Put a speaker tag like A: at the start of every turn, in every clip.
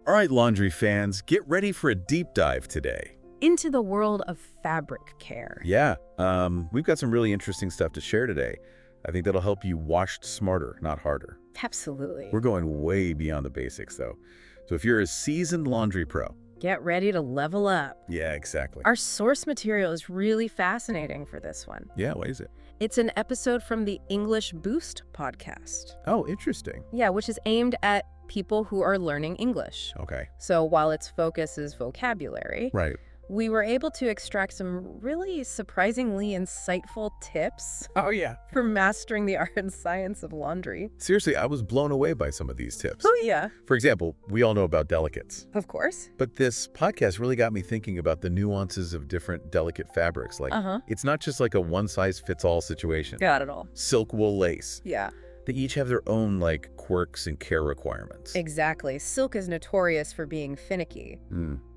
A: All right, laundry fans, get ready for a deep dive today.
B: Into the world of fabric care.
A: Yeah, we've got some really interesting stuff to share today. I think that'll help you wash smarter, not harder.
B: Absolutely.
A: We're going way beyond the basics, though. So if you're a seasoned laundry pro,
B: Get ready to level up.
A: yeah, exactly.
B: Our source material is really fascinating for this one.
A: Yeah, what is it?
B: It's an episode from the English Boost podcast.
A: Oh, interesting.
B: Yeah, which is aimed at people who are learning English.
A: Okay.
B: So while its focus is vocabulary,
A: Right.
B: we were able to extract some really surprisingly insightful tips
A: Oh, yeah.
B: for mastering the art and science of laundry.
A: Seriously, I was blown away by some of these tips.
B: Oh, yeah.
A: For example, we all know about delicates.
B: Of course.
A: But this podcast really got me thinking about the nuances of different delicate fabrics. Like, it's not just like a one-size-fits-all situation.
B: Got it all.
A: Silk, wool, lace.
B: Yeah.
A: They each have their own, like, quirks and care requirements.
B: Exactly. Silk is notorious for being finicky.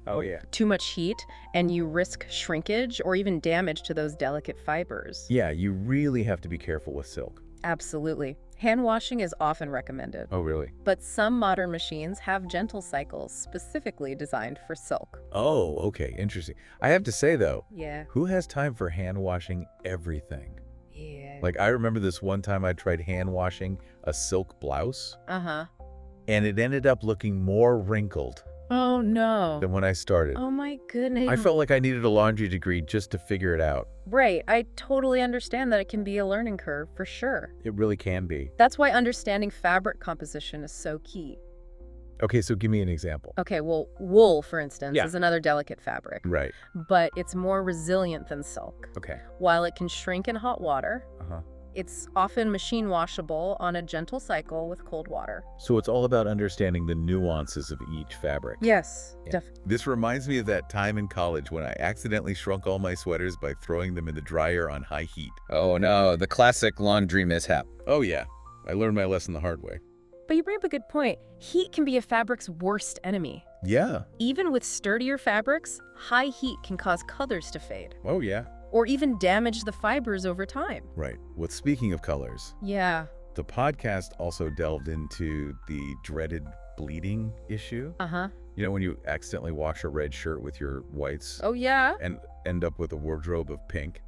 A: Oh, yeah.
B: Too much heat, and you risk shrinkage or even damage to those delicate fibers.
A: Yeah, you really have to be careful with silk.
B: Absolutely. Hand washing is often recommended.
A: Oh, really?
B: But some modern machines have gentle cycles specifically designed for silk.
A: Oh, okay. Interesting. I have to say, though,
B: Yeah.
A: who has time for hand washing everything?
B: Yeah.
A: Like, I remember this one time I tried hand washing a silk blouse,
B: Uh-huh.
A: and it ended up looking more wrinkled
B: Oh, no.
A: than when I started.
B: Oh, my goodness.
A: I felt like I needed a laundry degree just to figure it out.
B: Right. I totally understand that it can be a learning curve, for sure.
A: It really can be.
B: That's why understanding fabric composition is so key.
A: Okay, so give me an example.
B: Okay, well, wool, for instance,
A: Yeah.
B: is another delicate fabric,
A: Right.
B: but it's more resilient than silk.
A: Okay.
B: While it can shrink in hot water,
A: Uh-huh.
B: it's often machine washable on a gentle cycle with cold water.
A: So it's all about understanding the nuances of each fabric.
B: Yes,
A: Yeah. This reminds me of that time in college when I accidentally shrunk all my sweaters by throwing them in the dryer on high heat.
C: Oh no, the classic laundry mishap.
A: Oh yeah, I learned my lesson the hard way.
B: But you bring up a good point. Heat can be a fabric's worst enemy.
A: Yeah.
B: Even with sturdier fabrics, high heat can cause colors to fade,
A: Oh yeah.
B: or even damage the fibers over time.
A: Right. Well, speaking of colors,
B: Yeah.
A: the podcast also delved into the dreaded bleeding issue.
B: Uh-huh.
A: You know, when you accidentally wash a red shirt with your whites
B: Oh, yeah.
A: and end up with a wardrobe of pink.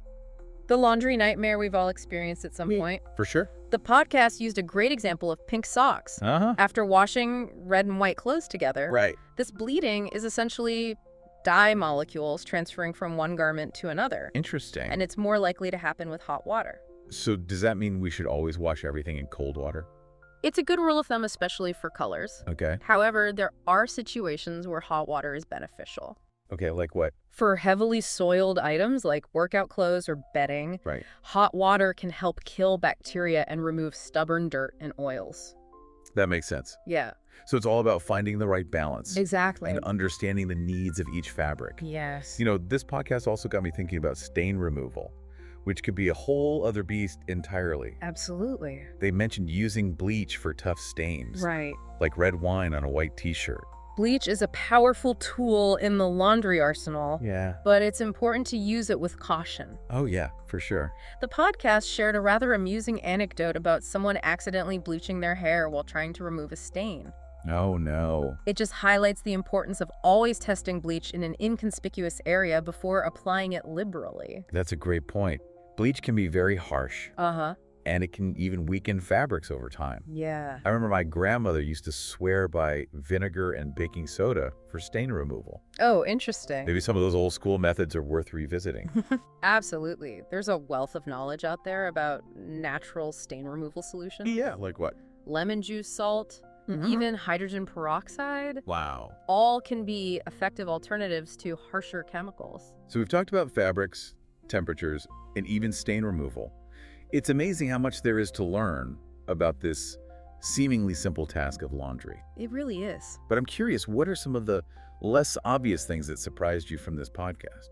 B: The laundry nightmare we've all experienced at some point.
A: For sure.
B: The podcast used a great example of pink socks.
A: Uh-huh.
B: After washing red and white clothes together,
A: Right.
B: this bleeding is essentially dye molecules transferring from one garment to another,
A: Interesting.
B: and it's more likely to happen with hot water.
A: So does that mean we should always wash everything in cold water?
B: It's a good rule of thumb, especially for colors.
A: Okay.
B: However, there are situations where hot water is beneficial.
A: Okay, like what?
B: For heavily soiled items like workout clothes or bedding,
A: Right.
B: hot water can help kill bacteria and remove stubborn dirt and oils.
A: That makes sense.
B: Yeah,
A: So it's all about finding the right balance
B: exactly.
A: and understanding the needs of each fabric.
B: Yes.
A: You know, this podcast also got me thinking about stain removal, which could be a whole other beast entirely.
B: Absolutely.
A: They mentioned using bleach for tough stains,
B: Right.
A: like red wine on a white t-shirt.
B: Bleach is a powerful tool in the laundry arsenal,
A: Yeah.
B: but it's important to use it with caution.
A: Oh yeah, for sure.
B: The podcast shared a rather amusing anecdote about someone accidentally bleaching their hair while trying to remove a stain.
A: Oh no.
B: It just highlights the importance of always testing bleach in an inconspicuous area before applying it liberally.
A: That's a great point. Bleach can be very harsh,
B: Uh-huh.
A: and it can even weaken fabrics over time.
B: Yeah.
A: I remember my grandmother used to swear by vinegar and baking soda for stain removal.
B: Oh, interesting.
A: Maybe some of those old school methods are worth revisiting.
B: Absolutely. There's a wealth of knowledge out there about natural stain removal solutions.
A: Yeah, like what?
B: Lemon juice salt, even hydrogen peroxide.
A: Wow.
B: All can be effective alternatives to harsher chemicals.
A: So we've talked about fabrics, temperatures, and even stain removal. It's amazing how much there is to learn about this seemingly simple task of laundry.
B: It really is.
A: But I'm curious, what are some of the less obvious things that surprised you from this podcast?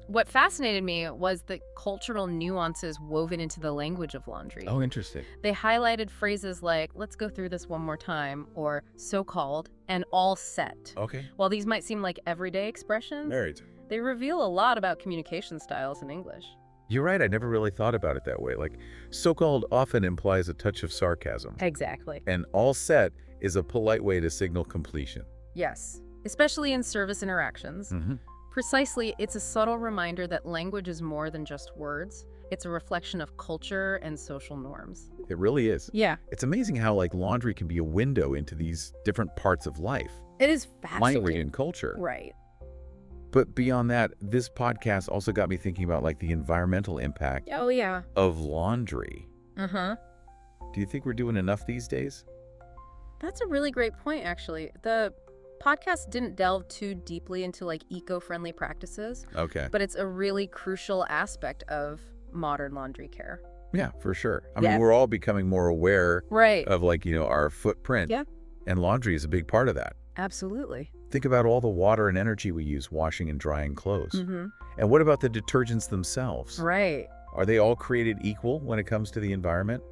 B: What fascinated me was the cultural nuances woven into the language of laundry.
A: Oh, interesting.
B: They highlighted phrases like, let's go through this one more time, or so-called, and all set.
A: Okay.
B: While these might seem like everyday expressions,
A: Married.
B: they reveal a lot about communication styles in English.
A: You're right, I never really thought about it that way. Like, so-called often implies a touch of sarcasm.
B: Exactly.
A: And all set is a polite way to signal completion.
B: Yes, especially in service interactions.
A: Mm-hmm.
B: Precisely, it's a subtle reminder that language is more than just words. It's a reflection of culture and social norms.
A: It really is.
B: Yeah,
A: It's amazing how like laundry can be a window into these different parts of life,
B: it is fascinating.
A: language and culture.
B: Right.
A: But beyond that, this podcast also got me thinking about like the environmental impact
B: Oh, yeah.
A: of laundry.
B: Uh-huh.
A: Do you think we're doing enough these days?
B: That's a really great point, actually. The podcast didn't delve too deeply into like eco-friendly practices,
A: Okay.
B: but it's a really crucial aspect of modern laundry care.
A: Yeah, for sure. I
B: Yeah.
A: mean, we're all becoming more aware
B: Right.
A: of like, our footprint.
B: Yeah.
A: And laundry is a big part of that.
B: Absolutely.
A: Think about all the water and energy we use washing and drying clothes.
B: Mm-hmm.
A: And what about the detergents themselves?
B: Right.
A: Are they all created equal when it comes to the environment?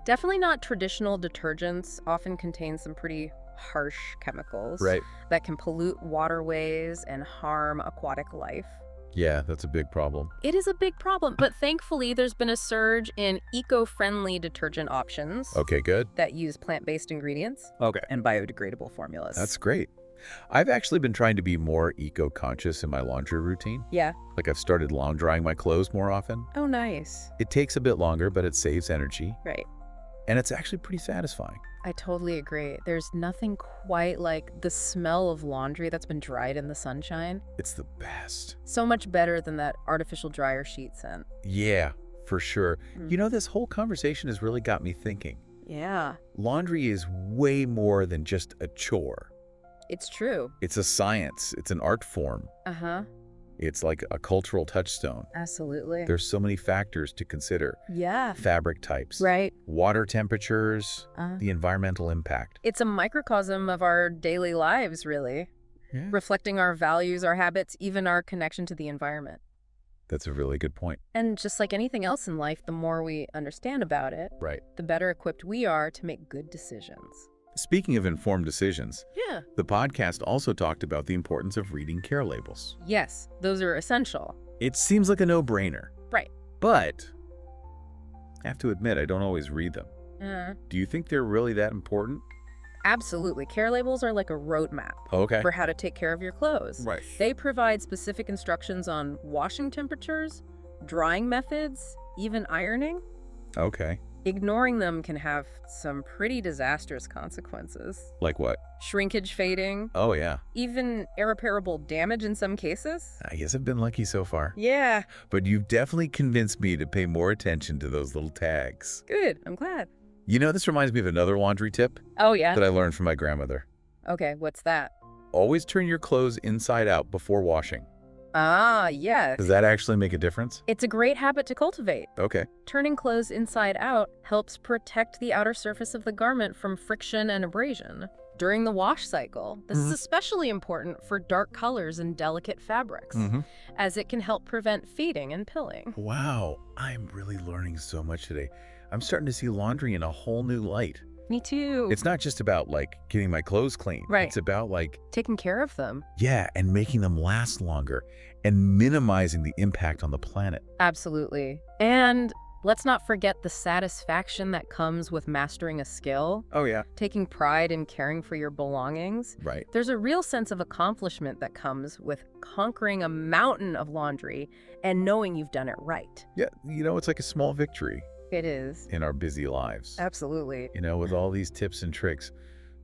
B: Definitely not. Traditional detergents often contain some pretty harsh chemicals
A: Right.
B: that can pollute waterways and harm aquatic life.
A: Yeah, that's a big problem.
B: It is a big problem, but thankfully there's been a surge in eco-friendly detergent options
A: Okay, good.
B: that use plant-based ingredients
A: Okay.
B: and biodegradable formulas.
A: That's great. I've actually been trying to be more eco-conscious in my laundry routine.
B: Yeah.
A: Like I've started lawn drying my clothes more often.
B: Oh, nice.
A: It takes a bit longer, but it saves energy.
B: Right.
A: And it's actually pretty satisfying.
B: I totally agree. There's nothing quite like the smell of laundry that's been dried in the sunshine.
A: It's the best.
B: So much better than that artificial dryer sheet scent.
A: Yeah, for sure.
B: Mm.
A: This whole conversation has really got me thinking.
B: Yeah,
A: Laundry is way more than just a chore.
B: it's true.
A: It's a science. It's an art form.
B: Uh-huh.
A: It's like a cultural touchstone.
B: Absolutely.
A: There's so many factors to consider.
B: Yeah.
A: Fabric types,
B: Right.
A: water temperatures,
B: Uh,
A: the environmental impact.
B: it's a microcosm of our daily lives, really,
A: Yeah.
B: reflecting our values, our habits, even our connection to the environment.
A: That's a really good point.
B: And just like anything else in life, the more we understand about it,
A: Right.
B: the better equipped we are to make good decisions.
A: Speaking of informed decisions,
B: Yeah.
A: the podcast also talked about the importance of reading care labels.
B: Yes, those are essential.
A: It seems like a no-brainer,
B: Right.
A: but I have to admit, I don't always read them.
B: Uh,
A: Do you think they're really that important?
B: absolutely. Care labels are like a roadmap
A: Okay.
B: for how to take care of your clothes.
A: Right.
B: They provide specific instructions on washing temperatures, drying methods, even ironing.
A: Okay.
B: Ignoring them can have some pretty disastrous consequences.
A: Like what?
B: Shrinkage fading,
A: Oh, yeah.
B: even irreparable damage in some cases.
A: I guess I've been lucky so far.
B: Yeah,
A: But you've definitely convinced me to pay more attention to those little tags.
B: good. I'm glad.
A: This reminds me of another laundry tip
B: Oh, yeah?
A: that I learned from my grandmother.
B: Okay, what's that?
A: Always turn your clothes inside out before washing.
B: Ah, yes.
A: Does that actually make a difference?
B: It's a great habit to cultivate.
A: Okay.
B: Turning clothes inside out helps protect the outer surface of the garment from friction and abrasion. During the wash cycle, this is
A: Mhm.
B: especially important for dark colors and delicate fabrics, as it can help prevent fading and pilling.
A: Wow, I'm really learning so much today. I'm starting to see laundry in a whole new light.
B: Me too.
A: It's not just about getting my clothes clean.
B: Right.
A: It's about
B: taking care of them.
A: and making them last longer and minimizing the impact on the planet.
B: Absolutely. And let's not forget the satisfaction that comes with mastering a skill,
A: Oh, yeah.
B: taking pride in caring for your belongings.
A: Right.
B: There's a real sense of accomplishment that comes with conquering a mountain of laundry and knowing you've done it right.
A: Yeah, it's like a small victory
B: It is.
A: in our busy lives.
B: Absolutely.
A: With all these tips and tricks,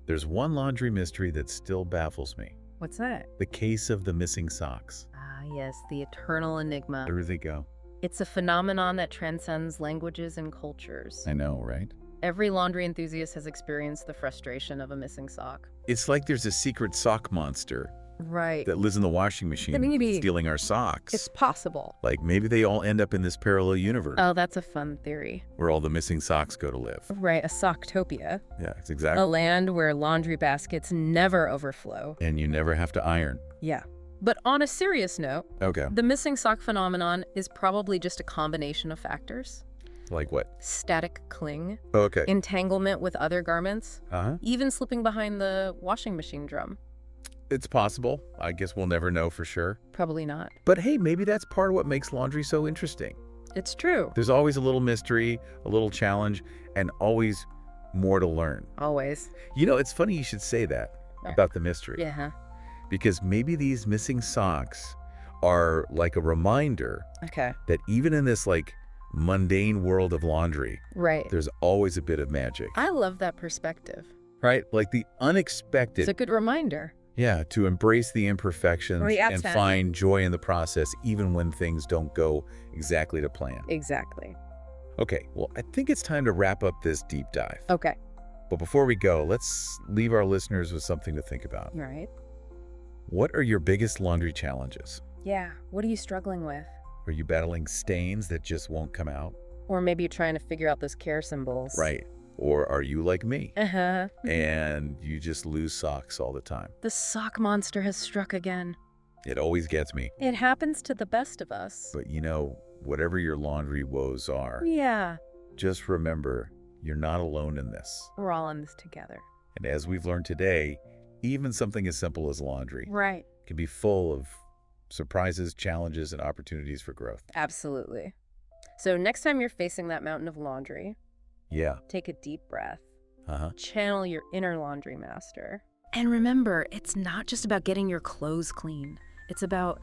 A: there's one laundry mystery that still baffles me.
B: What's that?
A: The case of the missing socks.
B: Ah, yes, the eternal enigma.
A: Where do they go?
B: It's a phenomenon that transcends languages and cultures.
A: I know, right?
B: Every laundry enthusiast has experienced the frustration of a missing sock.
A: It's like there's a secret sock monster
B: Right.
A: that lives in the washing machine
B: Maybe
A: stealing our socks.
B: It's possible.
A: Like maybe they all end up in this parallel universe
B: Oh, that's a fun theory.
A: where all the missing socks go to live.
B: Right, a socktopia.
A: Yeah, it's
B: A
A: exactly.
B: land where laundry baskets never overflow.
A: And you never have to iron.
B: Yeah. But on a serious note,
A: Okay.
B: the missing sock phenomenon is probably just a combination of factors.
A: Like what?
B: Static cling,
A: Okay.
B: entanglement with other garments,
A: Uh-huh.
B: even slipping behind the washing machine drum.
A: It's possible. I guess we'll never know for sure.
B: Probably not.
A: But hey, maybe that's part of what makes laundry so interesting.
B: It's true.
A: There's always a little mystery, a little challenge, and always more to learn.
B: Always.
A: It's funny you should say that about the mystery.
B: Yeah.
A: Because maybe these missing socks are like a reminder
B: Okay.
A: that even in this like mundane world of laundry,
B: Right.
A: there's always a bit of magic,
B: I love that perspective.
A: right? Like the unexpected.
B: It's a good reminder.
A: Yeah, to embrace the imperfections
B: Right,
A: and
B: outside.
A: find joy in the process, even when things don't go exactly to plan.
B: Exactly.
A: Okay, well, I think it's time to wrap up this deep dive.
B: Okay.
A: But before we go, let's leave our listeners with something to think about.
B: Right.
A: What are your biggest laundry challenges?
B: Yeah. What are you struggling with?
A: Are you battling stains that just won't come out?
B: Or maybe you're trying to figure out those care symbols.
A: Right. Or are you like me
B: Uh-huh.
A: and you just lose socks all the time?
B: The sock monster has struck again.
A: It always gets me.
B: It happens to the best of us.
A: But you know, whatever your laundry woes are,
B: Yeah.
A: just remember you're not alone in this.
B: We're all in this together.
A: And as we've learned today, even something as simple as laundry
B: Right.
A: can be full of surprises, challenges, and opportunities for growth.
B: Absolutely. So next time you're facing that mountain of laundry,
A: Yeah.
B: take a deep breath.
A: Uh-huh.
B: Channel your inner laundry master. And remember, it's not just about getting your clothes clean. It's about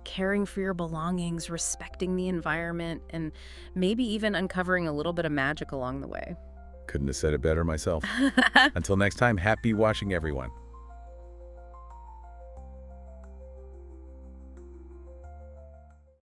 B: caring for your belongings, respecting the environment, and maybe even uncovering a little bit of magic along the way.
A: Couldn't have said it better myself. Until next time, happy washing, everyone.